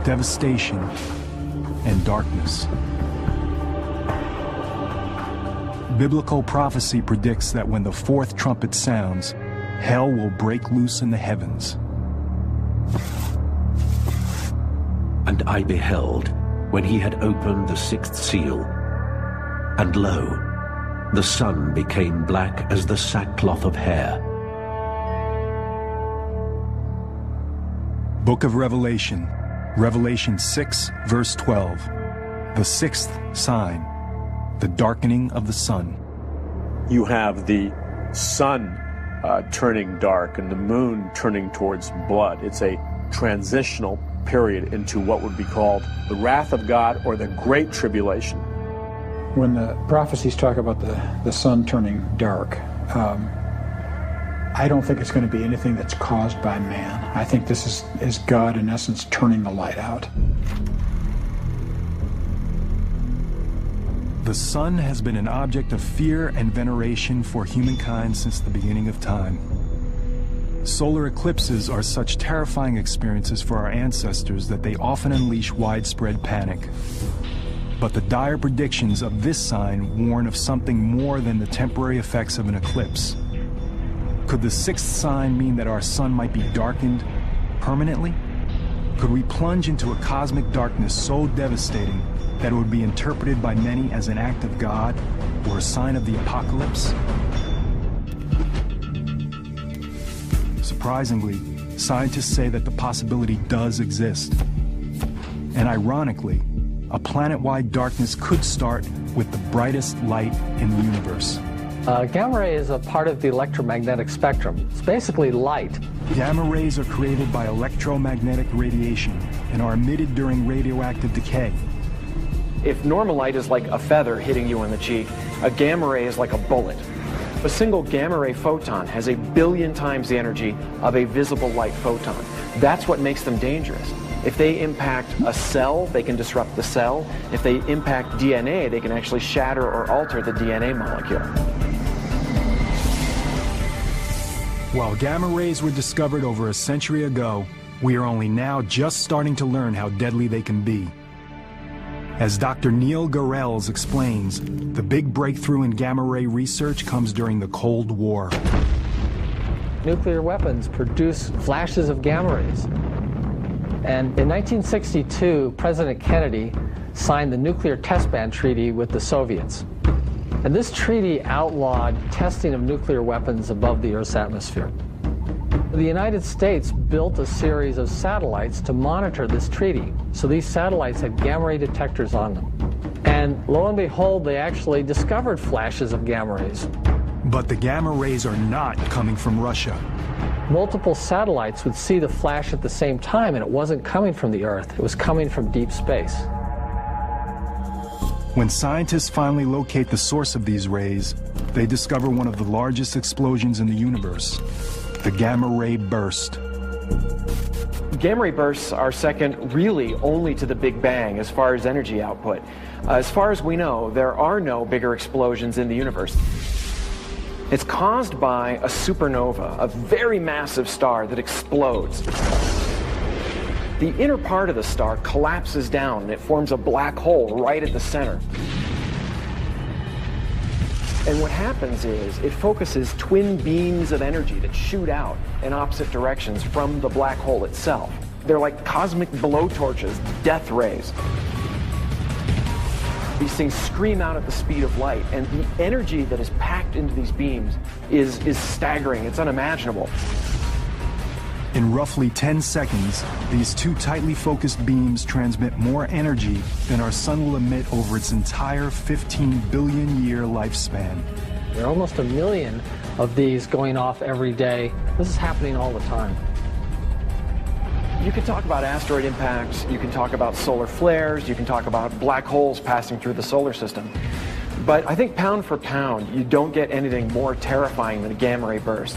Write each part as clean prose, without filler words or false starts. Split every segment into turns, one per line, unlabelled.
devastation, and darkness. Biblical prophecy predicts that when the fourth trumpet sounds, hell will break loose in the heavens.
And I beheld, when he had opened the sixth seal, and lo, the sun became black as the sackcloth of hair.
Book of Revelation, Revelation 6, verse 12. The sixth sign, the darkening of the sun.
You have the sun turning dark and the moon turning towards blood. It's a transitional period into what would be called the wrath of God or the Great Tribulation.
When the prophecies talk about the sun turning dark, I don't think it's going to be anything that's caused by man. I think this is God, in essence, turning the light out.
The sun has been an object of fear and veneration for humankind since the beginning of time. Solar eclipses are such terrifying experiences for our ancestors that they often unleash widespread panic. But the dire predictions of this sign warn of something more than the temporary effects of an eclipse. Could the sixth sign mean that our sun might be darkened permanently? Could we plunge into a cosmic darkness so devastating that it would be interpreted by many as an act of God or a sign of the apocalypse? Surprisingly, scientists say that the possibility does exist. And ironically, a planet-wide darkness could start with the brightest light in the universe.
Gamma ray is a part of the electromagnetic spectrum. It's basically light.
Gamma rays are created by electromagnetic radiation and are emitted during radioactive decay.
If normal light is like a feather hitting you on the cheek, a gamma ray is like a bullet. A single gamma ray photon has 1 billion times the energy of a visible light photon. That's what makes them dangerous. If they impact a cell, they can disrupt the cell. If they impact DNA, they can actually shatter or alter the DNA molecule.
While gamma rays were discovered over a century ago, we are only now just starting to learn how deadly they can be. As Dr. Neil Garrels explains, the big breakthrough in gamma ray research comes during the Cold War.
Nuclear weapons produce flashes of gamma rays. And in 1962, President Kennedy signed the Nuclear Test Ban Treaty with the Soviets. And this treaty outlawed testing of nuclear weapons above the Earth's atmosphere. The United States built a series of satellites to monitor this treaty. So these satellites had gamma ray detectors on them. And lo and behold, they actually discovered flashes of gamma rays.
But the gamma rays are not coming from Russia.
Multiple satellites would see the flash at the same time, and it wasn't coming from the Earth. It was coming from deep space.
When scientists finally locate the source of these rays, they discover one of the largest explosions in the universe, the gamma ray burst.
Gamma ray bursts are second really only to the Big Bang as far as energy output. As far as we know, there are no bigger explosions in the universe. It's caused by a supernova, a very massive star that explodes. The inner part of the star collapses down and it forms a black hole right at the center. And what happens is it focuses twin beams of energy that shoot out in opposite directions from the black hole itself. They're like cosmic blowtorches, death rays. These things scream out at the speed of light, and the energy that is packed into these beams is staggering. It's unimaginable.
In roughly 10 seconds, these two tightly focused beams transmit more energy than our sun will emit over its entire 15 billion year lifespan.
There are almost 1 million of these going off every day. This is happening all the time.
You can talk about asteroid impacts, you can talk about solar flares, you can talk about black holes passing through the solar system. But I think pound for pound, you don't get anything more terrifying than a gamma ray burst.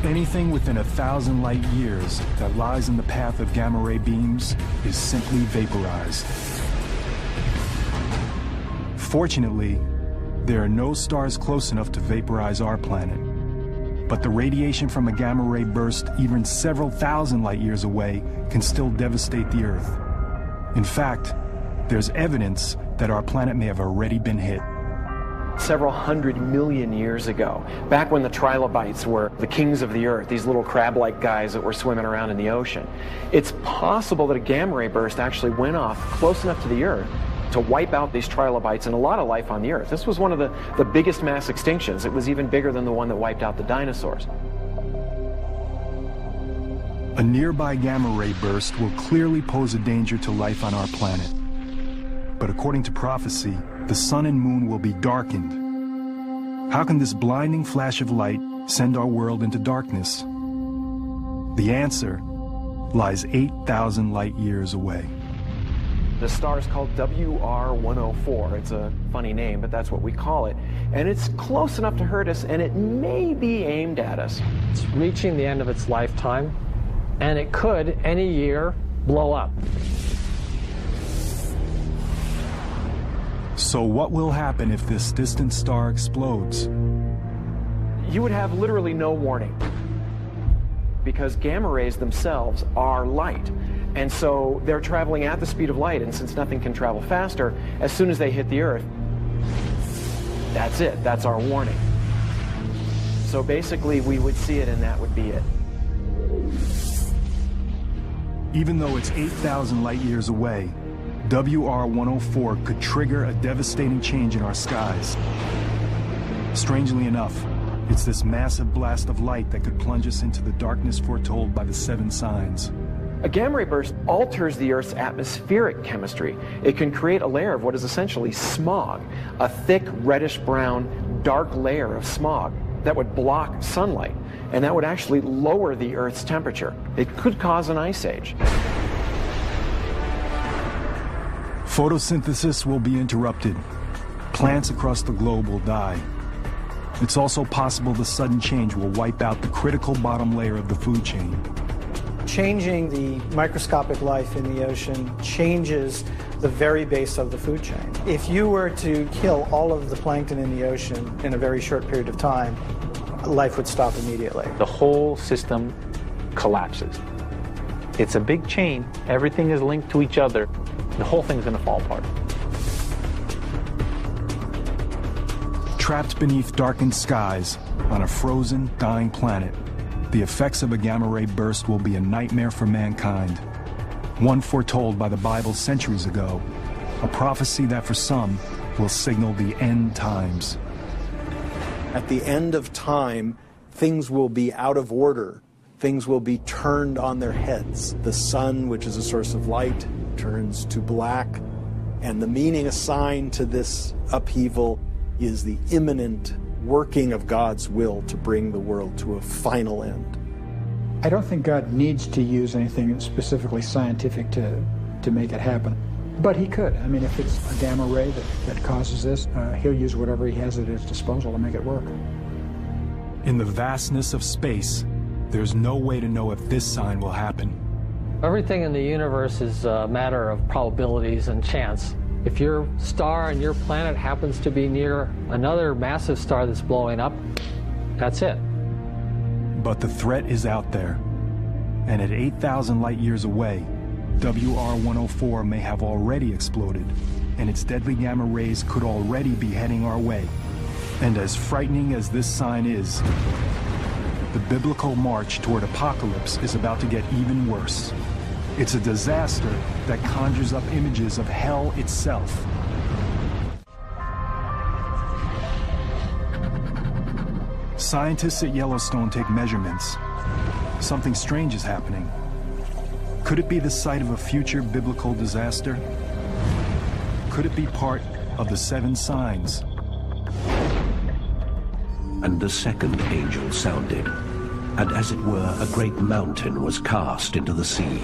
Anything within 1,000 light years that lies in the path of gamma ray beams is simply vaporized. Fortunately, there are no stars close enough to vaporize our planet. but the radiation from a gamma ray burst even several thousand light years away can still devastate the Earth. In fact, there's evidence that our planet may have already been hit.
Several 100 million years ago, back when the trilobites were the kings of the earth, these little crab-like guys that were swimming around in the ocean, it's possible that a gamma ray burst actually went off close enough to the earth to wipe out these trilobites and a lot of life on the earth. This was one of the biggest mass extinctions. It was even bigger than the one that wiped out the dinosaurs.
A nearby gamma ray burst will clearly pose a danger to life on our planet. But according to prophecy, the sun and moon will be darkened. How can this blinding flash of light send our world into darkness? The answer lies 8,000 light years away.
The star is called WR104. It's a funny name, but that's what we call it. And it's close enough to hurt us, and it may be aimed at us.
It's reaching the end of its lifetime, and it could, any year, blow up.
So what will happen if this distant star explodes?
You would have literally no warning, because gamma rays themselves are light. And so they're traveling at the speed of light, and since nothing can travel faster, as soon as they hit the Earth, that's it. That's our warning. So basically, we would see it, and that would be it.
Even though it's 8,000 light years away, WR104 could trigger a devastating change in our skies. Strangely enough, it's this massive blast of light that could plunge us into the darkness foretold by the 7 signs.
A gamma ray burst alters the Earth's atmospheric chemistry. It can create a layer of what is essentially smog, a thick reddish-brown, dark layer of smog that would block sunlight, and that would actually lower the Earth's temperature. It could cause an ice age.
Photosynthesis will be interrupted. Plants across the globe will die. It's also possible the sudden change will wipe out the critical bottom layer of the food chain.
Changing the microscopic life in the ocean changes the very base of the food chain. If you were to kill all of the plankton in the ocean in a very short period of time, life would stop immediately.
The whole system collapses. It's a big chain. Everything is linked to each other. The whole thing's going to fall apart.
Trapped beneath darkened skies on a frozen, dying planet, the effects of a gamma ray burst will be a nightmare for mankind. One foretold by the Bible centuries ago, a prophecy that for some will signal the end times.
At the end of time, things will be out of order. Things will be turned on their heads. The sun, which is a source of light, turns to black, and the meaning assigned to this upheaval is the imminent working of God's will to bring the world to a final end.
I don't think God needs to use anything specifically scientific to make it happen, but he could. I mean, if it's a gamma ray that causes this, he'll use whatever he has at his disposal to make it work.
In the vastness of space, there's no way to know if this sign will happen.
Everything in the universe is a matter of probabilities and chance. If your star and your planet happens to be near another massive star that's blowing up, that's it.
But the threat is out there. And at 8,000 light years away, WR104 may have already exploded, and its deadly gamma rays could already be heading our way. And as frightening as this sign is, the biblical march toward apocalypse is about to get even worse. It's a disaster that conjures up images of hell itself. Scientists at Yellowstone take measurements. Something strange is happening. Could it be the site of a future biblical disaster? Could it be part of the 7 signs?
And the second angel sounded, and as it were, a great mountain was cast into the sea.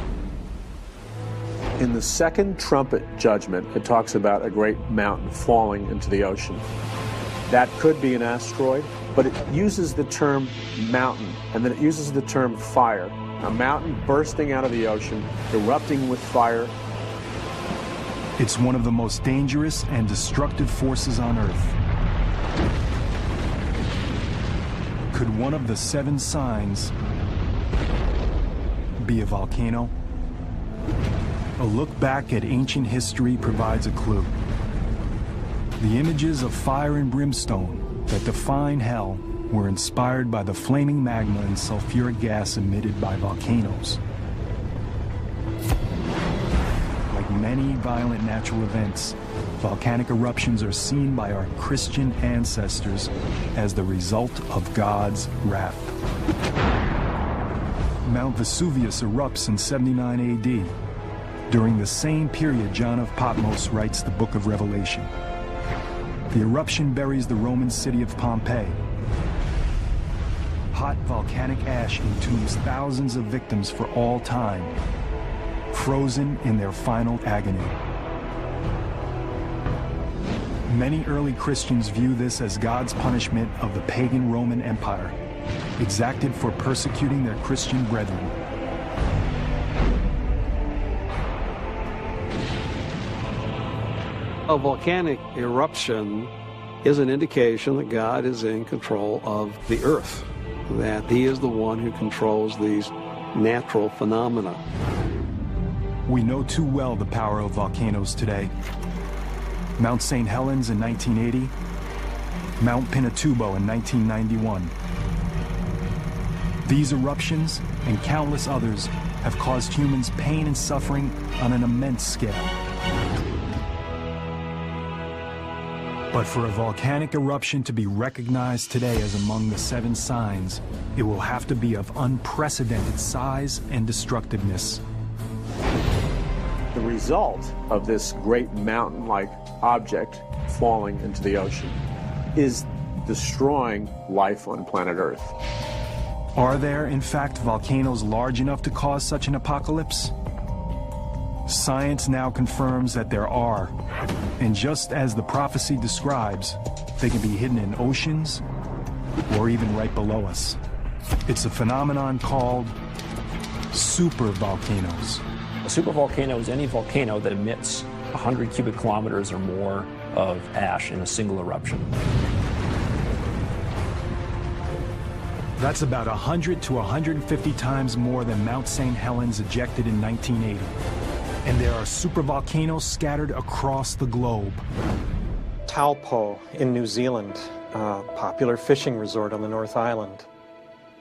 In the second trumpet judgment, it talks about a great mountain falling into the ocean. That could be an asteroid, but it uses the term mountain, and then it uses the term fire. A mountain bursting out of the ocean, erupting with fire.
It's one of the most dangerous and destructive forces on Earth. Could one of the 7 signs be a volcano? A look back at ancient history provides a clue. The images of fire and brimstone that define hell were inspired by the flaming magma and sulfuric gas emitted by volcanoes. Like many violent natural events, volcanic eruptions are seen by our Christian ancestors as the result of God's wrath. Mount Vesuvius erupts in 79 AD. During the same period, John of Patmos writes the book of Revelation. The eruption buries the Roman city of Pompeii. Hot volcanic ash entombs thousands of victims for all time, frozen in their final agony. Many early Christians view this as God's punishment of the pagan Roman Empire, exacted for persecuting their Christian brethren.
A volcanic eruption is an indication that God is in control of the earth, that He is the one who controls these natural phenomena.
We know too well the power of volcanoes today. Mount St. Helens in 1980, Mount Pinatubo in 1991. These eruptions and countless others have caused humans pain and suffering on an immense scale. But for a volcanic eruption to be recognized today as among the 7 signs, it will have to be of unprecedented size and destructiveness.
The result of this great mountain-like object falling into the ocean is destroying life on planet Earth.
Are there, in fact, volcanoes large enough to cause such an apocalypse? Science now confirms that there are, and just as the prophecy describes, they can be hidden in oceans or even right below us. It's a phenomenon called supervolcanoes.
A supervolcano is any volcano that emits 100 cubic kilometers or more of ash in a single eruption.
That's about 100 to 150 times more than Mount St. Helens ejected in 1980. And there are supervolcanoes scattered across the globe.
Taupo in New Zealand, a popular fishing resort on the North Island.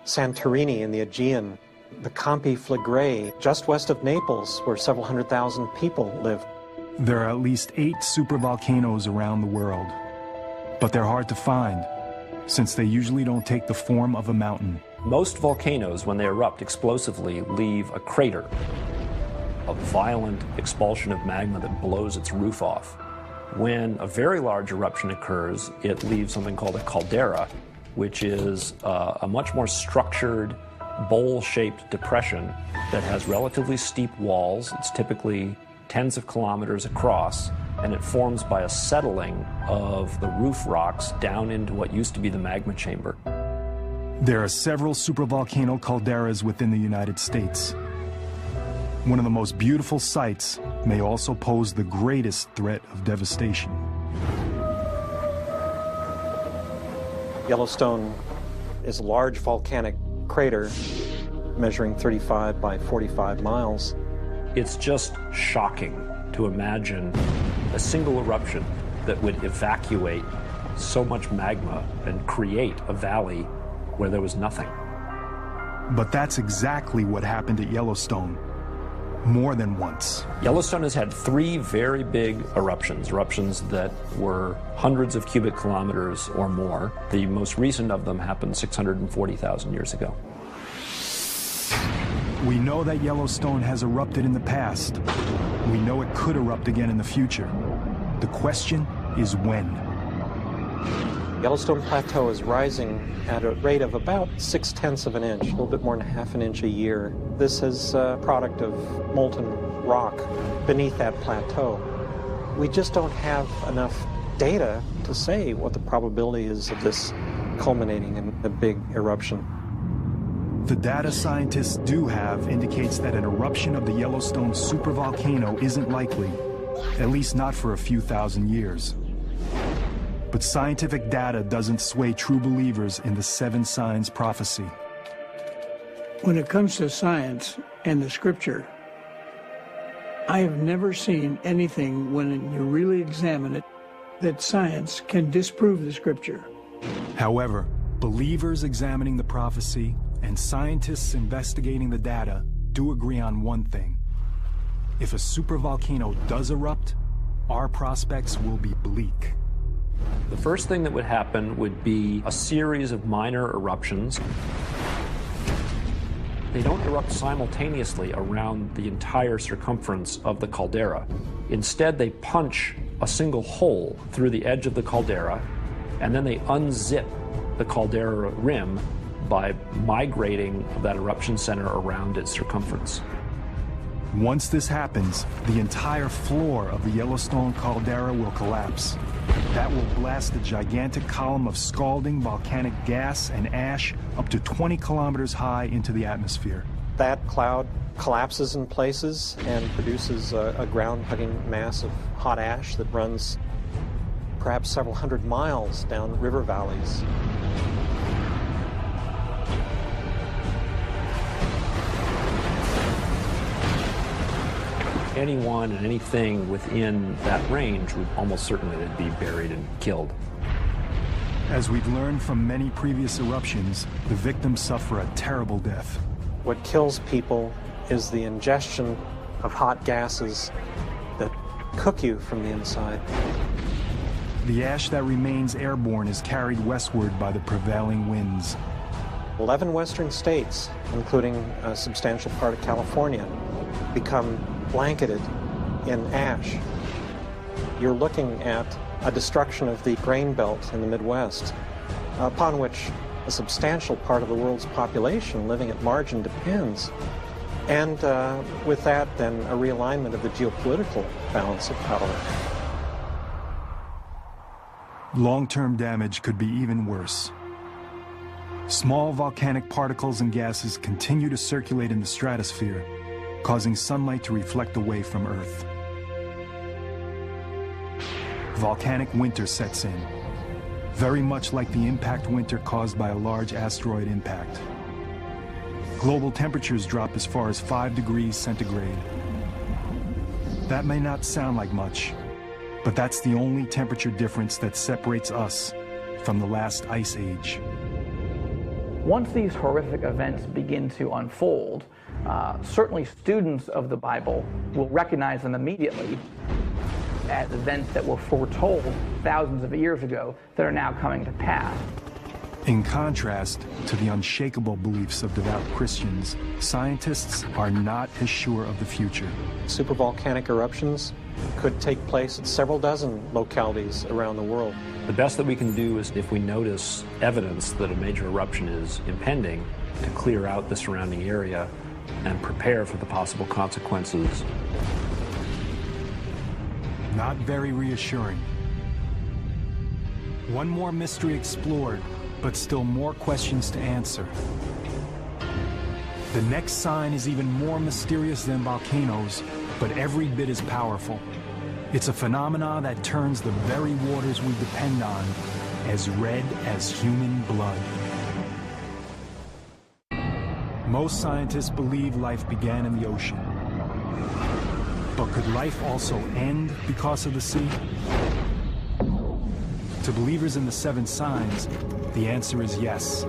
Santorini in the Aegean. The Campi Flegrei, just west of Naples, where several 100,000 people live.
There are at least 8 supervolcanoes around the world. But they're hard to find, since they usually don't take the form of a mountain.
Most volcanoes, when they erupt explosively, leave a crater, a violent expulsion of magma that blows its roof off. When a very large eruption occurs, it leaves something called a caldera, which is a much more structured, bowl-shaped depression that has relatively steep walls. It's typically tens of kilometers across, and it forms by a settling of the roof rocks down into what used to be the magma chamber.
There are several supervolcano calderas within the United States. One of the most beautiful sights may also pose the greatest threat of devastation.
Yellowstone is a large volcanic crater measuring 35 by 45 miles.
It's just shocking to imagine a single eruption that would evacuate so much magma and create a valley where there was nothing.
But that's exactly what happened at Yellowstone. More than once.
Yellowstone has had 3 very big eruptions that were hundreds of cubic kilometers or more. The most recent of them happened 640,000 years ago.
We know that Yellowstone has erupted in the past. We know it could erupt again in the future. The question is when.
Yellowstone Plateau is rising at a rate of about 0.6 of an inch, a little bit more than ½ an inch a year. This is a product of molten rock beneath that plateau. We just don't have enough data to say what the probability is of this culminating in a big eruption.
The data scientists do have indicates that an eruption of the Yellowstone supervolcano isn't likely, at least not for a few thousand years. But scientific data doesn't sway true believers in the 7 signs prophecy.
When it comes to science and the scripture, I have never seen anything, when you really examine it, that science can disprove the scripture.
However, believers examining the prophecy and scientists investigating the data do agree on one thing. If a supervolcano does erupt, our prospects will be bleak.
The first thing that would happen would be a series of minor eruptions. They don't erupt simultaneously around the entire circumference of the caldera. Instead, they punch a single hole through the edge of the caldera, and then they unzip the caldera rim by migrating that eruption center around its circumference.
Once this happens, the entire floor of the Yellowstone caldera will collapse. That will blast a gigantic column of scalding volcanic gas and ash up to 20 kilometers high into the atmosphere.
That cloud collapses in places and produces a ground-hugging mass of hot ash that runs perhaps several hundred miles down river valleys.
Anyone and anything within that range would almost certainly be buried and killed.
As we've learned from many previous eruptions, the victims suffer a terrible death.
What kills people is the ingestion of hot gases that cook you from the inside.
The ash that remains airborne is carried westward by the prevailing winds.
11 western states, including a substantial part of California, become blanketed in ash. You're looking at a destruction of the grain belt in the Midwest, upon which a substantial part of the world's population living at margin depends. And with that, then, a realignment of the geopolitical balance of power.
Long-term damage could be even worse. Small volcanic particles and gases continue to circulate in the stratosphere, causing sunlight to reflect away from Earth. Volcanic winter sets in, very much like the impact winter caused by a large asteroid impact. Global temperatures drop as far as 5 degrees centigrade. That may not sound like much, but that's the only temperature difference that separates us from the last ice age.
Once these horrific events begin to unfold, certainly students of the Bible will recognize them immediately as events that were foretold thousands of years ago that are now coming to pass.
In contrast to the unshakable beliefs of devout Christians, scientists are not as sure of the future.
Supervolcanic eruptions could take place at several dozen localities around the world.
The best that we can do is, if we notice evidence that a major eruption is impending, to clear out the surrounding area and prepare for the possible consequences.
Not very reassuring. One more mystery explored, but still more questions to answer. The next sign is even more mysterious than volcanoes, but every bit as powerful. It's a phenomena that turns the very waters we depend on as red as human blood. Most scientists believe life began in the ocean. But could life also end because of the sea? To believers in the 7 signs, the answer is yes.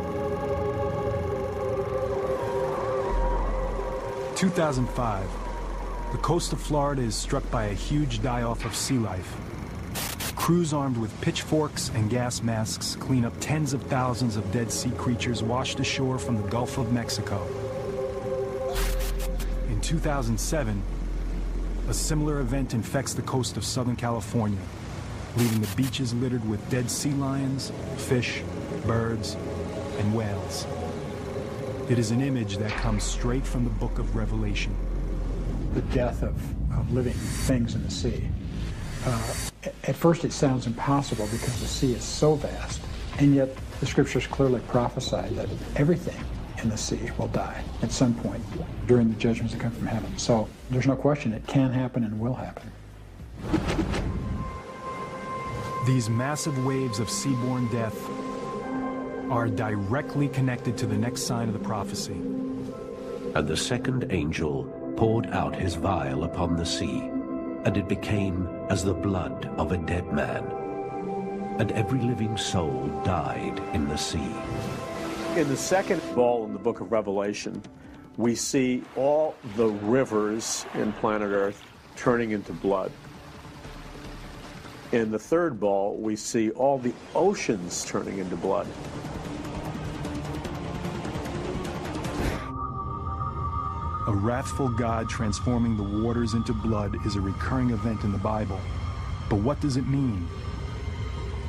2005. The coast of Florida is struck by a huge die-off of sea life. Crews armed with pitchforks and gas masks clean up tens of thousands of dead sea creatures washed ashore from the Gulf of Mexico. In 2007, a similar event infects the coast of Southern California, leaving the beaches littered with dead sea lions, fish, birds, and whales. It is an image that comes straight from the book of Revelation.
The death of living things in the sea. At first it sounds impossible because the sea is so vast, and yet the scriptures clearly prophesy that everything in the sea will die at some point during the judgments that come from heaven. So there's no question it can happen and will happen.
These massive waves of seaborne death are directly connected to the next sign of the prophecy.
And the second angel poured out his vial upon the sea, and it became as the blood of a dead man. And every living soul died in the sea.
In the second bowl in the book of Revelation, we see all the rivers in planet Earth turning into blood. In the third bowl, we see all the oceans turning into blood.
A wrathful God transforming the waters into blood is a recurring event in the Bible. But what does it mean?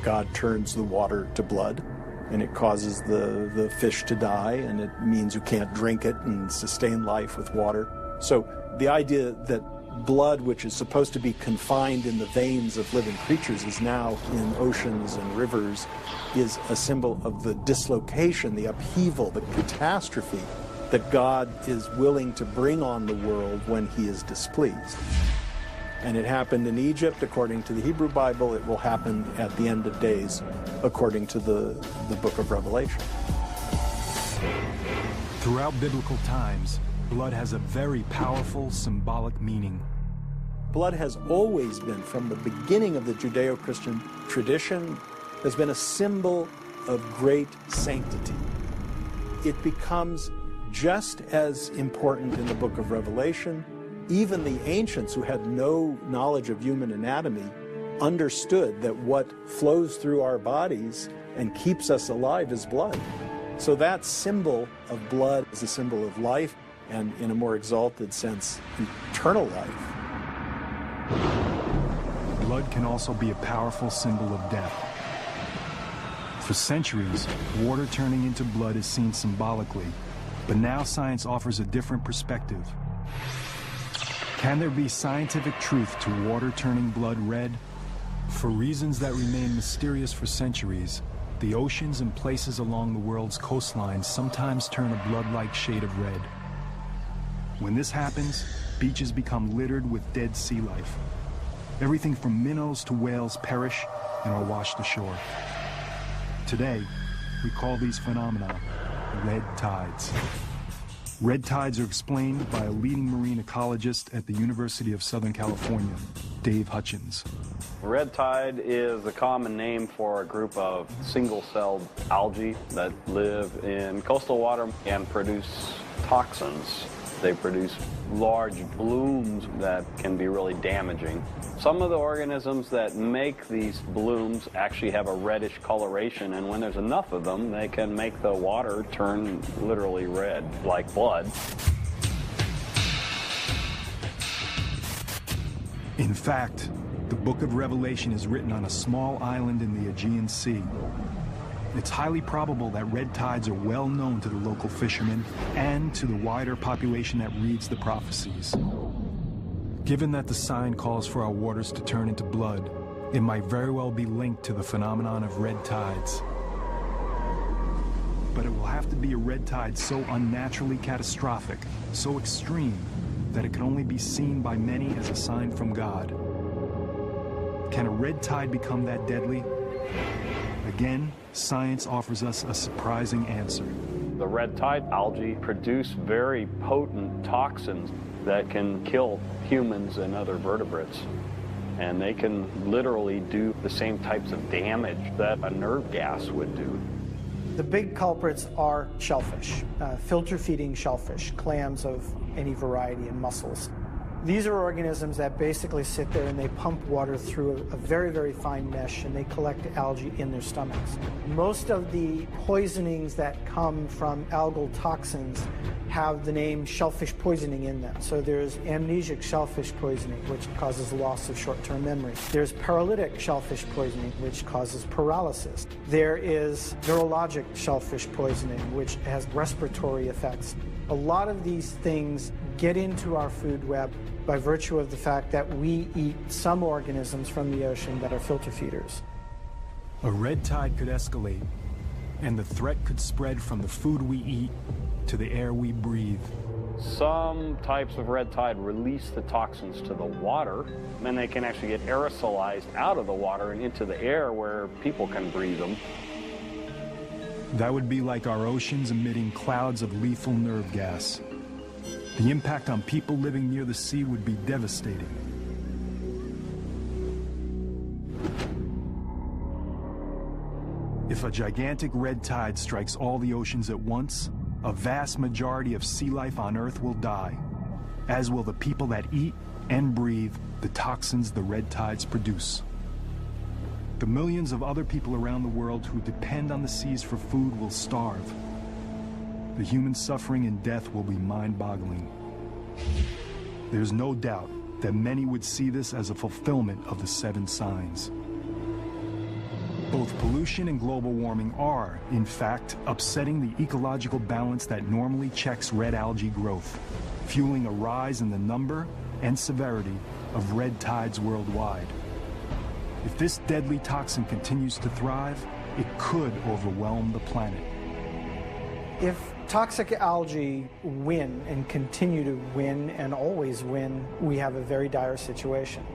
God turns the water to blood, and it causes the fish to die, and it means you can't drink it and sustain life with water. So the idea that blood, which is supposed to be confined in the veins of living creatures, is now in oceans and rivers, is a symbol of the dislocation, the upheaval, the catastrophe that God is willing to bring on the world when he is displeased. And it happened in Egypt, according to the Hebrew Bible. It will happen at the end of days, according to the book of Revelation.
Throughout biblical times, blood has a very powerful symbolic meaning.
Blood has always been, from the beginning of the Judeo-Christian tradition, has been a symbol of great sanctity. It becomes just as important in the book of Revelation. Even the ancients, who had no knowledge of human anatomy, understood that what flows through our bodies and keeps us alive is blood. So that symbol of blood is a symbol of life, and in a more exalted sense, eternal life.
Blood can also be a powerful symbol of death. For centuries, water turning into blood is seen symbolically, but now science offers a different perspective. Can there be scientific truth to water turning blood red? For reasons that remain mysterious for centuries, the oceans and places along the world's coastlines sometimes turn a blood-like shade of red. When this happens, beaches become littered with dead sea life. Everything from minnows to whales perish and are washed ashore. Today, we call these phenomena red tides. Red tides are explained by a leading marine ecologist at the University of Southern California, Dave Hutchins.
Red tide is a common name for a group of single-celled algae that live in coastal water and produce toxins. They produce large blooms that can be really damaging. Some of the organisms that make these blooms actually have a reddish coloration, and when there's enough of them, they can make the water turn literally red, like blood.
In fact, the book of Revelation is written on a small island in the Aegean Sea. It's highly probable that red tides are well known to the local fishermen and to the wider population that reads the prophecies. Given that the sign calls for our waters to turn into blood, it might very well be linked to the phenomenon of red tides. But it will have to be a red tide so unnaturally catastrophic, so extreme, that it can only be seen by many as a sign from God. Can a red tide become that deadly? Again, science offers us a surprising answer.
The red tide algae produce very potent toxins that can kill humans and other vertebrates. And they can literally do the same types of damage that a nerve gas would do.
The big culprits are shellfish, filter-feeding shellfish, clams of any variety, and mussels. These are organisms that basically sit there and they pump water through a very, very fine mesh, and they collect algae in their stomachs. Most of the poisonings that come from algal toxins have the name shellfish poisoning in them. So there's amnesic shellfish poisoning, which causes loss of short-term memory. There's paralytic shellfish poisoning, which causes paralysis. There is neurologic shellfish poisoning, which has respiratory effects. A lot of these things get into our food web by virtue of the fact that we eat some organisms from the ocean that are filter feeders.
A red tide could escalate, and the threat could spread from the food we eat to the air we breathe.
Some types of red tide release the toxins to the water, and they can actually get aerosolized out of the water and into the air where people can breathe them.
That would be like our oceans emitting clouds of lethal nerve gas. The impact on people living near the sea would be devastating. If a gigantic red tide strikes all the oceans at once, a vast majority of sea life on Earth will die, as will the people that eat and breathe the toxins the red tides produce. The millions of other people around the world who depend on the seas for food will starve. The human suffering and death will be mind-boggling. There's no doubt that many would see this as a fulfillment of the 7 signs. Both pollution and global warming are, in fact, upsetting the ecological balance that normally checks red algae growth, fueling a rise in the number and severity of red tides worldwide. If this deadly toxin continues to thrive, it could overwhelm the planet.
If toxic algae win and continue to win and always win, we have a very dire situation.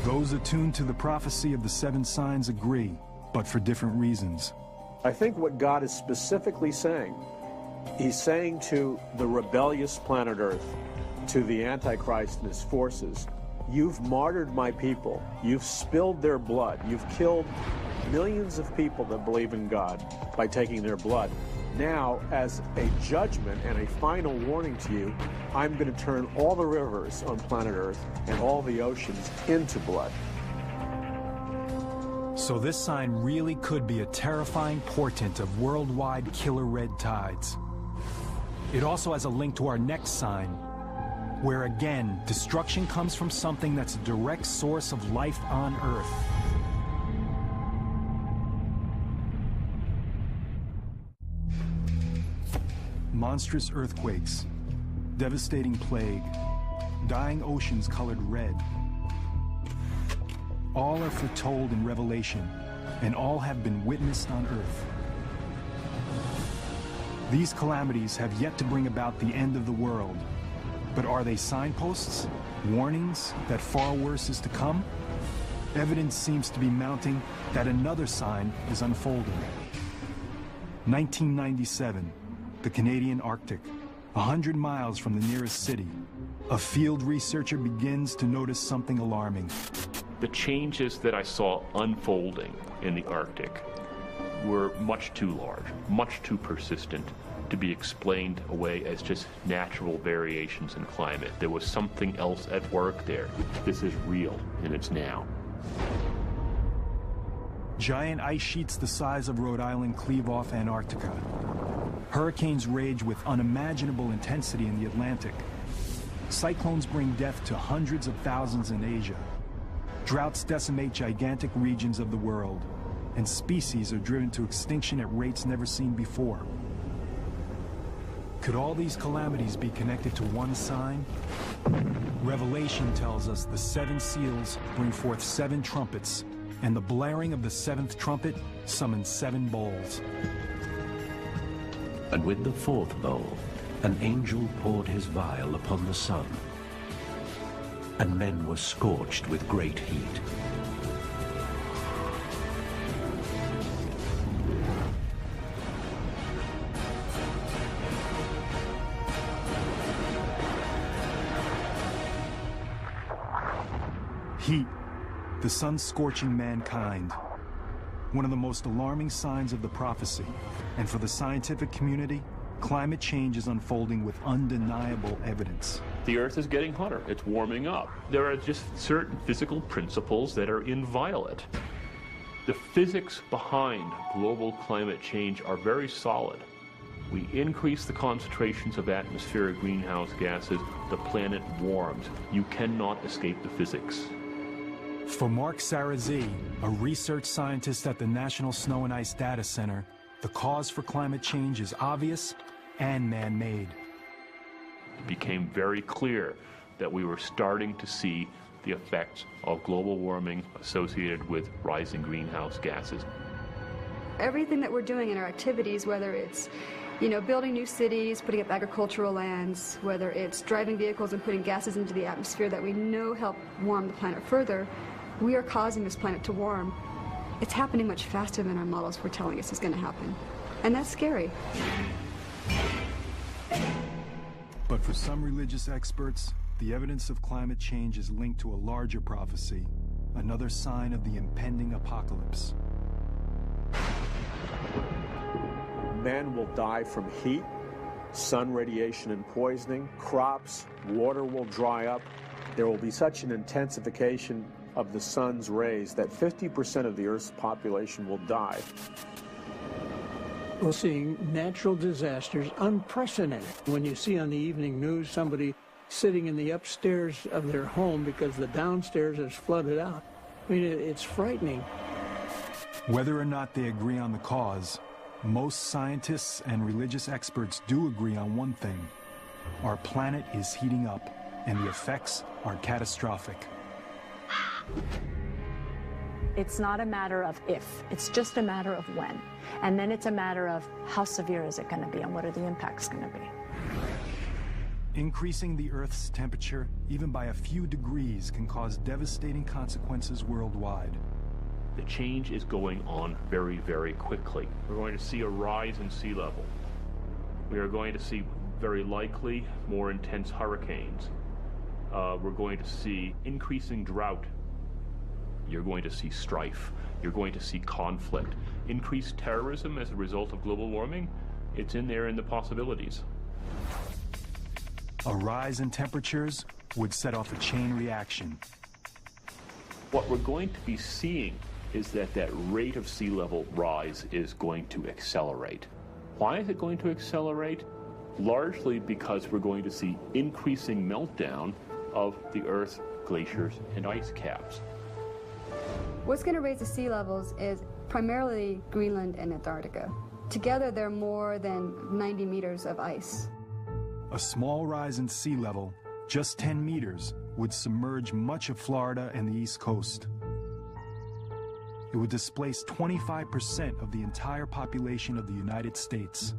Those attuned to the prophecy of the 7 signs agree, but for different reasons.
I think what God is specifically saying, he's saying to the rebellious planet Earth, to the Antichrist and his forces, you've martyred my people, you've spilled their blood, you've killed millions of people that believe in God by taking their blood. Now, as a judgment and a final warning to you, I'm going to turn all the rivers on planet Earth and all the oceans into blood.
So this sign really could be a terrifying portent of worldwide killer red tides. It also has a link to our next sign, where again, destruction comes from something that's a direct source of life on Earth. Monstrous earthquakes, devastating plague, dying oceans colored red. All are foretold in Revelation, and all have been witnessed on Earth. These calamities have yet to bring about the end of the world, but are they signposts, warnings that far worse is to come? Evidence seems to be mounting that another sign is unfolding. 1997. The Canadian Arctic, 100 miles from the nearest city. A field researcher begins to notice something alarming.
The changes that I saw unfolding in the Arctic were much too large, much too persistent to be explained away as just natural variations in climate. There was something else at work there. This is real, and it's now.
Giant ice sheets the size of Rhode Island cleave off Antarctica. Hurricanes rage with unimaginable intensity in the Atlantic. Cyclones bring death to hundreds of thousands in Asia. Droughts decimate gigantic regions of the world, and species are driven to extinction at rates never seen before. Could all these calamities be connected to one sign? Revelation tells us the 7 seals bring forth 7 trumpets, and the blaring of the 7th trumpet summons 7 bowls.
And with the 4th bowl, an angel poured his vial upon the sun, and men were scorched with great heat.
Heat, the sun scorching mankind. One of the most alarming signs of the prophecy, and for the scientific community, climate change is unfolding with undeniable evidence.
The Earth is getting hotter. It's warming up. There are just certain physical principles that are inviolate. The physics behind global climate change are very solid. We increase the concentrations of atmospheric greenhouse gases, the planet warms. You cannot escape the physics.
For Mark Sarazi, a research scientist at the National Snow and Ice Data Center, the cause for climate change is obvious and man-made.
It became very clear that we were starting to see the effects of global warming associated with rising greenhouse gases.
Everything that we're doing in our activities, whether it's You know, building new cities, putting up agricultural lands, whether it's driving vehicles and putting gases into the atmosphere that we know help warm the planet further, we are causing this planet to warm. It's happening much faster than our models were telling us is going to happen. And that's scary.
But for some religious experts, the evidence of climate change is linked to a larger prophecy, another sign of the impending apocalypse.
Men will die from heat, sun radiation and poisoning, crops, water will dry up. There will be such an intensification of the sun's rays that 50% of the Earth's population will die.
We're seeing natural disasters, unprecedented. When you see on the evening news somebody sitting in the upstairs of their home because the downstairs is flooded out, I mean, it's frightening.
Whether or not they agree on the cause, most scientists and religious experts do agree on one thing. Our planet is heating up, and the effects are catastrophic.
It's not a matter of if, it's just a matter of when. And then it's a matter of how severe is it going to be and what are the impacts going to be.
Increasing the Earth's temperature, even by a few degrees, can cause devastating consequences worldwide.
The change is going on very, very quickly. We're going to see a rise in sea level. We are going to see very likely more intense hurricanes. We're going to see increasing drought. You're going to see strife. You're going to see conflict. Increased terrorism as a result of global warming, it's in there in the possibilities.
A rise in temperatures would set off a chain reaction.
What we're going to be seeing is that rate of sea level rise is going to accelerate. Why is it going to accelerate? Largely because we're going to see increasing meltdown of the Earth's glaciers and ice caps.
What's going to raise the sea levels is primarily Greenland and Antarctica. Together, they're more than 90 meters of ice.
A small rise in sea level, just 10 meters, would submerge much of Florida and the East Coast. It would displace 25% of the entire population of the United States.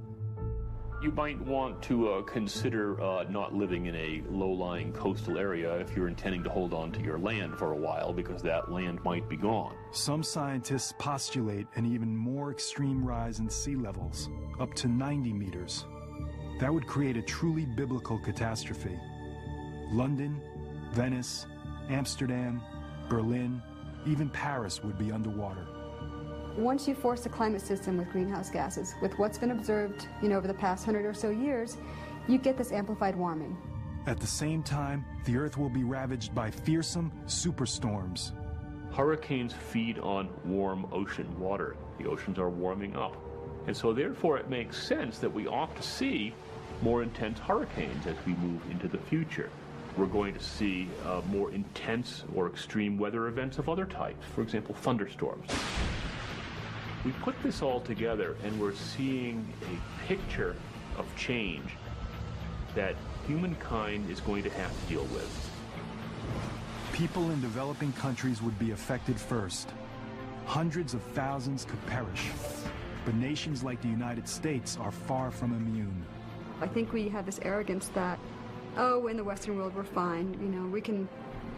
You might want to consider not living in a low-lying coastal area if you're intending to hold on to your land for a while, because that land might be gone.
Some scientists postulate an even more extreme rise in sea levels, up to 90 meters. That would create a truly biblical catastrophe. London, Venice, Amsterdam, Berlin, even Paris would be underwater.
Once you force a climate system with greenhouse gases, with what's been observed, over the past 100 or so years, you get this amplified warming.
At the same time, the Earth will be ravaged by fearsome superstorms.
Hurricanes feed on warm ocean water. The oceans are warming up. And so therefore it makes sense that we ought to see more intense hurricanes as we move into the future. We're going to see more intense or extreme weather events of other types, for example, thunderstorms. We put this all together and we're seeing a picture of change that humankind is going to have to deal with.
People in developing countries would be affected first. Hundreds of thousands could perish. But nations like the United States are far from immune.
I think we have this arrogance that, in the Western world we're fine, we can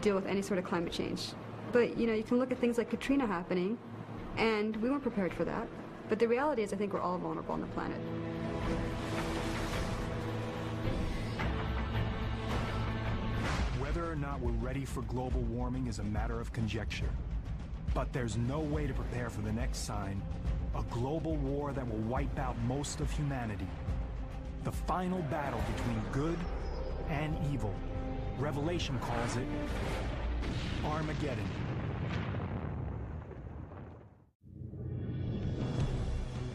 deal with any sort of climate change. But, you can look at things like Katrina happening, and we weren't prepared for that. But the reality is I think we're all vulnerable on the planet.
Whether or not we're ready for global warming is a matter of conjecture. But there's no way to prepare for the next sign, a global war that will wipe out most of humanity. The final battle between good and evil. Revelation calls it Armageddon.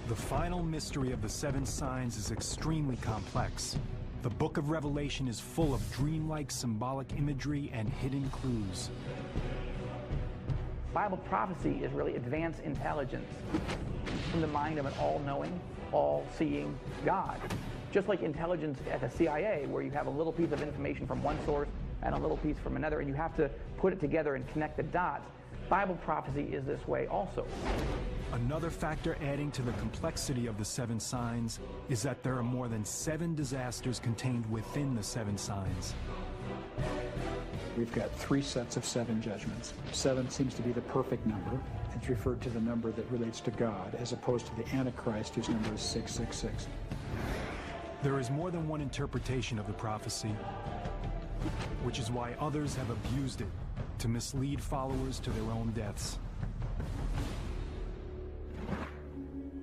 The final mystery of the seven signs is extremely complex. The book of Revelation is full of dreamlike symbolic imagery and hidden clues.
Bible prophecy is really advanced intelligence from the mind of an all-knowing, all-seeing God. Just like intelligence at the CIA, where you have a little piece of information from one source and a little piece from another, and you have to put it together and connect the dots, Bible prophecy is this way also.
Another factor adding to the complexity of the 7 signs is that there are more than 7 disasters contained within the 7 signs.
We've got 3 sets of 7 judgments. 7 seems to be the perfect number. It's referred to the number that relates to God, as opposed to the Antichrist, whose number is 666.
There is more than one interpretation of the prophecy, which is why others have abused it to mislead followers to their own deaths.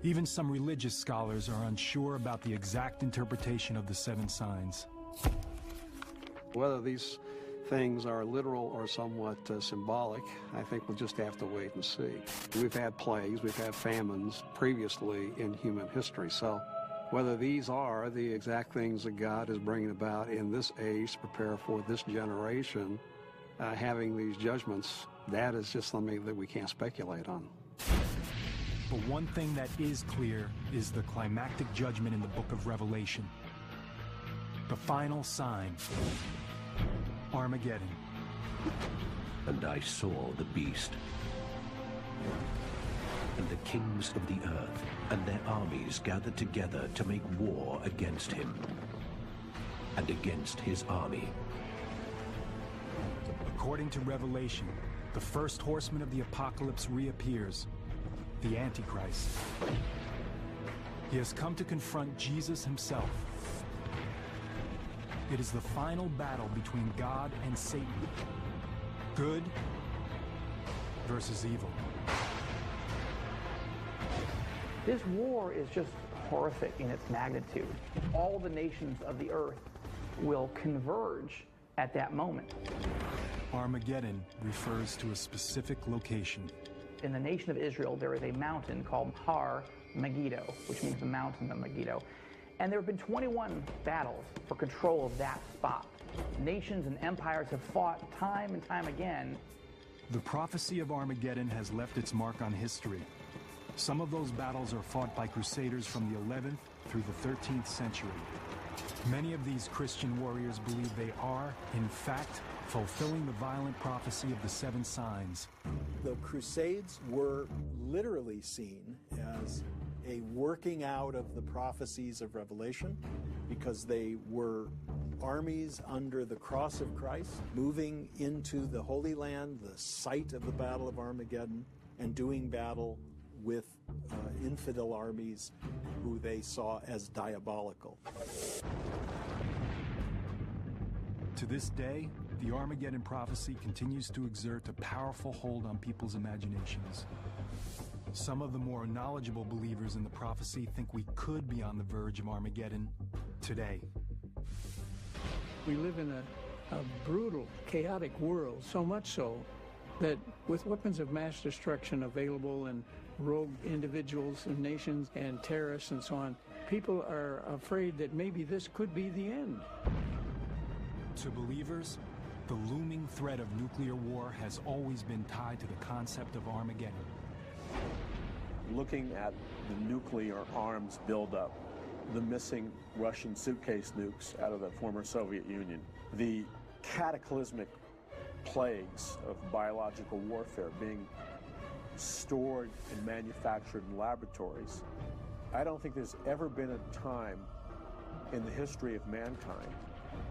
Even some religious scholars are unsure about the exact interpretation of the 7 signs.
Whether these things are literal or somewhat symbolic, I think we'll just have to wait and see. We've had plagues, we've had famines previously in human history, so whether these are the exact things that God is bringing about in this age to prepare for this generation, having these judgments, that is just something that we can't speculate on.
But one thing that is clear is the climactic judgment in the book of Revelation. The final sign, Armageddon.
And I saw the beast, and the kings of the earth and their armies gathered together to make war against him and against his army.
According to Revelation, the first horseman of the apocalypse reappears, the Antichrist. He has come to confront Jesus himself. It is the final battle between God and Satan. Good versus evil.
This war is just horrific in its magnitude. All the nations of the earth will converge at that moment.
Armageddon refers to a specific location.
In the nation of Israel, there is a mountain called Har Megiddo, which means the mountain of Megiddo. And there have been 21 battles for control of that spot. Nations and empires have fought time and time again.
The prophecy of Armageddon has left its mark on history. Some of those battles are fought by crusaders from the 11th through the 13th century. Many of these Christian warriors believe they are, in fact, fulfilling the violent prophecy of the 7 signs.
The Crusades were literally seen as a working out of the prophecies of Revelation, because they were armies under the cross of Christ, moving into the Holy Land, the site of the Battle of Armageddon, and doing battle with infidel armies who they saw as diabolical.
To this day, the Armageddon prophecy continues to exert a powerful hold on people's imaginations. Some of the more knowledgeable believers in the prophecy think we could be on the verge of Armageddon today.
We live in a brutal, chaotic world, so much so that with weapons of mass destruction available and rogue individuals and nations and terrorists and so on, people are afraid that maybe this could be the end.
To believers, the looming threat of nuclear war has always been tied to the concept of Armageddon.
Looking at the nuclear arms buildup, the missing Russian suitcase nukes out of the former Soviet Union, the cataclysmic plagues of biological warfare being stored and manufactured in laboratories. I don't think there's ever been a time in the history of mankind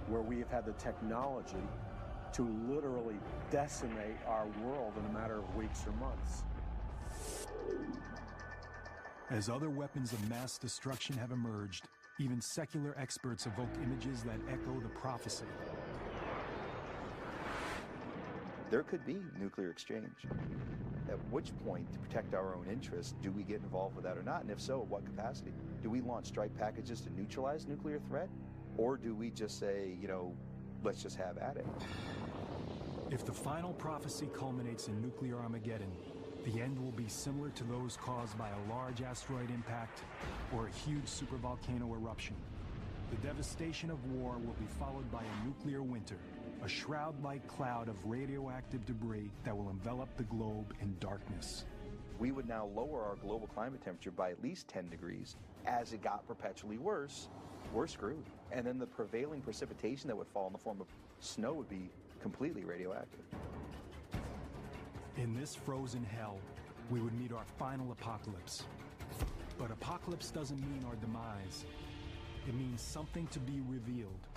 where we have had the technology to literally decimate our world in a matter of weeks or months.
As other weapons of mass destruction have emerged, even secular experts evoke images that echo the prophecy.
There could be nuclear exchange. At which point, to protect our own interests, do we get involved with that or not? And if so, at what capacity? Do we launch strike packages to neutralize nuclear threat? Or do we just say, you know, let's just have at it?
If the final prophecy culminates in nuclear Armageddon, the end will be similar to those caused by a large asteroid impact or a huge supervolcano eruption. The devastation of war will be followed by a nuclear winter, a shroud-like cloud of radioactive debris that will envelop the globe in darkness.
We would now lower our global climate temperature by at least 10 degrees. As it got perpetually worse, we're screwed. And then the prevailing precipitation that would fall in the form of snow would be completely radioactive.
In this frozen hell, we would meet our final apocalypse. But apocalypse doesn't mean our demise. It means something to be revealed.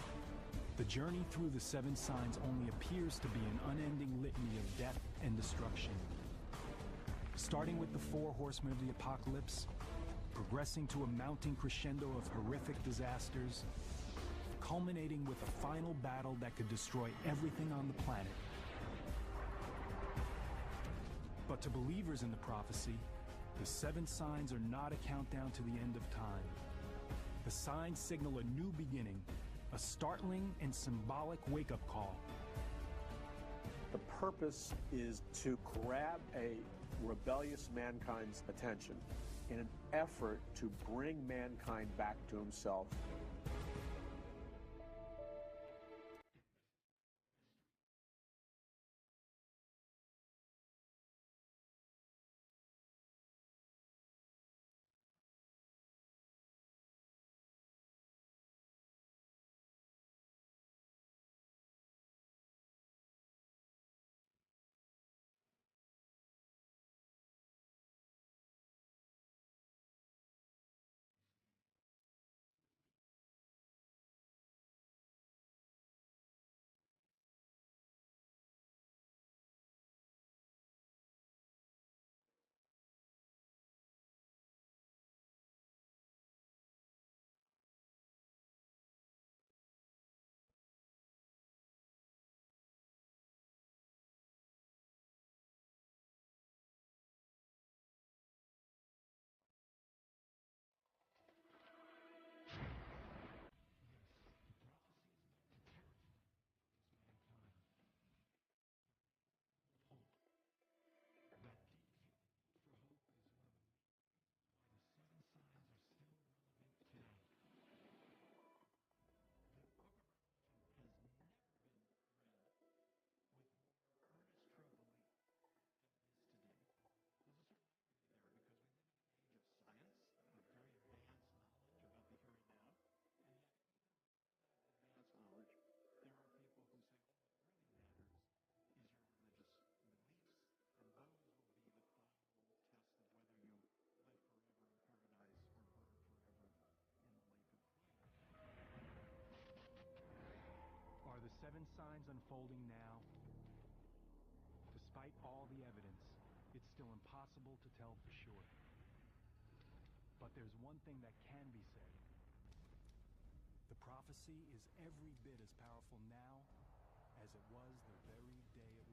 The journey through the 7 signs only appears to be an unending litany of death and destruction. Starting with the 4 horsemen of the apocalypse, progressing to a mounting crescendo of horrific disasters, culminating with a final battle that could destroy everything on the planet. But to believers in the prophecy, the 7 signs are not a countdown to the end of time. The signs signal a new beginning, a startling and symbolic wake-up call.
The purpose is to grab a rebellious mankind's attention in an effort to bring mankind back to himself.
Are the 7 signs unfolding now? Despite all the evidence, it's still impossible to tell for sure. But there's one thing that can be said. The prophecy is every bit as powerful now as it was the very day it